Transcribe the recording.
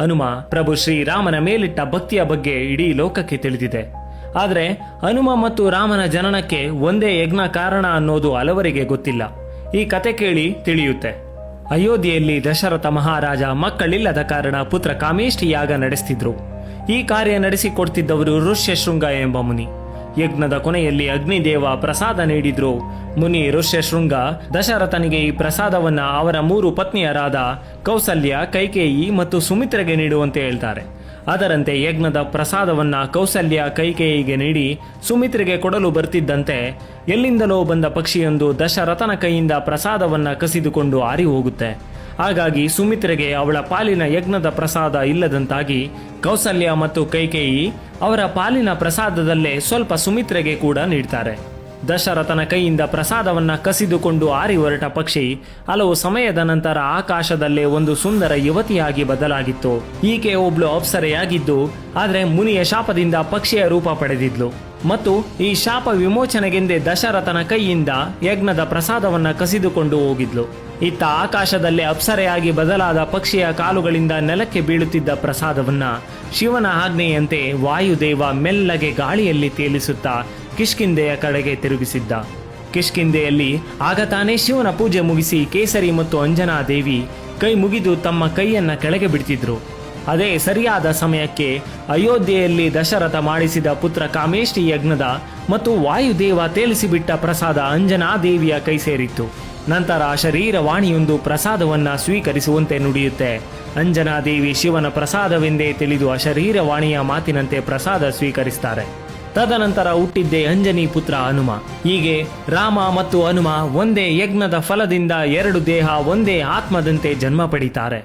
ಹನುಮ ಪ್ರಭು ಶ್ರೀರಾಮನ ಮೇಲಿಟ್ಟ ಭಕ್ತಿಯ ಬಗ್ಗೆ ಇಡೀ ಲೋಕಕ್ಕೆ ತಿಳಿದಿದೆ. ಆದರೆ ಹನುಮ ಮತ್ತು ರಾಮನ ಜನನಕ್ಕೆ ಒಂದೇ ಯಜ್ಞ ಕಾರಣ ಅನ್ನೋದು ಹಲವರಿಗೆ ಗೊತ್ತಿಲ್ಲ. ಈ ಕತೆ ಕೇಳಿ ತಿಳಿಯುತ್ತೆ. ಅಯೋಧ್ಯೆಯಲ್ಲಿ ದಶರಥ ಮಹಾರಾಜ ಮಕ್ಕಳಿಲ್ಲದ ಕಾರಣ ಪುತ್ರ ಕಾಮೇಷ್ಟಿ ಯಾಗ ನಡೆಸ್ತಿದ್ರು. ಈ ಕಾರ್ಯ ನಡೆಸಿಕೊಡ್ತಿದ್ದವರು ಋಷ್ಯಶೃಂಗ ಎಂಬ ಮುನಿ. ಯಜ್ಞದ ಕೊನೆಯಲ್ಲಿ ಅಗ್ನಿದೇವ ಪ್ರಸಾದ ನೀಡಿದ್ರು. ಮುನಿ ಋಷ್ಯಶೃಂಗ ದಶರಥನಿಗೆ ಈ ಪ್ರಸಾದವನ್ನ ಅವರ 3 ಪತ್ನಿಯರಾದ ಕೌಸಲ್ಯ, ಕೈಕೇಯಿ ಮತ್ತು ಸುಮಿತ್ರೆಗೆ ನೀಡುವಂತೆ ಹೇಳ್ತಾರೆ. ಅದರಂತೆ ಯಜ್ಞದ ಪ್ರಸಾದವನ್ನ ಕೌಸಲ್ಯ, ಕೈಕೇಯಿಗೆ ನೀಡಿ ಸುಮಿತ್ರೆಗೆ ಕೊಡಲು ಬರ್ತಿದ್ದಂತೆ ಎಲ್ಲಿಂದಲೋ ಬಂದ ಪಕ್ಷಿಯೊಂದು ದಶರಥನ ಕೈಯಿಂದ ಪ್ರಸಾದವನ್ನ ಕಸಿದುಕೊಂಡು ಹಾರಿ ಹೋಗುತ್ತೆ. ಹಾಗಾಗಿ ಸುಮಿತ್ರೆಗೆ ಅವಳ ಪಾಲಿನ ಯಜ್ಞದ ಪ್ರಸಾದ ಇಲ್ಲದಂತಾಗಿ ಕೌಸಲ್ಯ ಮತ್ತು ಕೈಕೇಯಿ ಅವರ ಪಾಲಿನ ಪ್ರಸಾದದಲ್ಲೇ ಸ್ವಲ್ಪ ಸುಮಿತ್ರೆಗೆ ಕೂಡ ನೀಡ್ತಾರೆ. ದಶರಥನ ಕೈಯಿಂದ ಪ್ರಸಾದವನ್ನ ಕಸಿದುಕೊಂಡು ಹಾರಿ ಹೊರಟ ಪಕ್ಷಿ ಹಲವು ಸಮಯದ ನಂತರ ಆಕಾಶದಲ್ಲೇ ಒಂದು ಸುಂದರ ಯುವತಿಯಾಗಿ ಬದಲಾಗಿತ್ತು. ಈಕೆ ಒಬ್ಳು ಅಪ್ಸರೆಯಾಗಿದ್ದು, ಆದರೆ ಮುನಿಯ ಶಾಪದಿಂದ ಪಕ್ಷಿಯ ರೂಪ ಪಡೆದಿದ್ಲು ಮತ್ತು ಈ ಶಾಪ ವಿಮೋಚನೆಗೆಂದೇ ದಶರಥನ ಕೈಯಿಂದ ಯಜ್ಞದ ಪ್ರಸಾದವನ್ನ ಕಸಿದುಕೊಂಡು ಹೋಗಿದ್ಲು. ಇತ್ತ ಆಕಾಶದಲ್ಲೇ ಅಪ್ಸರೆಯಾಗಿ ಬದಲಾದ ಪಕ್ಷಿಯ ಕಾಲುಗಳಿಂದ ನೆಲಕ್ಕೆ ಬೀಳುತ್ತಿದ್ದ ಪ್ರಸಾದವನ್ನ ಶಿವನ ಆಜ್ಞೆಯಂತೆ ವಾಯುದೇವ ಮೆಲ್ಲಗೆ ಗಾಳಿಯಲ್ಲಿ ತೇಲಿಸುತ್ತಾ ಕಿಷ್ಕಿಂಧೆಯ ಕಡೆಗೆ ತಿರುಗಿಸಿದ್ದ. ಕಿಷ್ಕಿಂಧೆಯಲ್ಲಿ ಆಗ ತಾನೇ ಶಿವನ ಪೂಜೆ ಮುಗಿಸಿ ಕೇಸರಿ ಮತ್ತು ಅಂಜನಾ ದೇವಿ ಕೈ ಮುಗಿದು ತಮ್ಮ ಕೈಯನ್ನ ಕೆಳಗೆ ಬಿಡ್ತಿದ್ರು. ಅದೇ ಸರಿಯಾದ ಸಮಯಕ್ಕೆ ಅಯೋಧ್ಯೆಯಲ್ಲಿ ದಶರಥ ಮಾಡಿಸಿದ ಪುತ್ರ ಕಾಮೇಷ್ಟಿ ಯಜ್ಞದ ಮತ್ತು ವಾಯುದೇವ ತೇಲಿಸಿಬಿಟ್ಟ ಪ್ರಸಾದ ಅಂಜನಾ ದೇವಿಯ ಕೈ ಸೇರಿತ್ತು. ನಂತರ ಶರೀರವಾಣಿಯೊಂದು ಪ್ರಸಾದವನ್ನ ಸ್ವೀಕರಿಸುವಂತೆ ನುಡಿಯುತ್ತೆ. ಅಂಜನಾ ದೇವಿ ಶಿವನ ಪ್ರಸಾದವೆಂದೇ ತಿಳಿದು ಅಶರೀರವಾಣಿಯ ಮಾತಿನಂತೆ ಪ್ರಸಾದ ಸ್ವೀಕರಿಸ್ತಾರೆ. ತದನಂತರ ಹುಟ್ಟಿದ್ದೇ ಅಂಜನಿ ಪುತ್ರ ಹನುಮ. ಹೀಗೆ ರಾಮ ಮತ್ತು ಹನುಮ ಒಂದೇ ಯಜ್ಞದ ಫಲದಿಂದ 2 ದೇಹ ಒಂದೇ ಆತ್ಮದಂತೆ ಜನ್ಮ ಪಡಿತಾರೆ.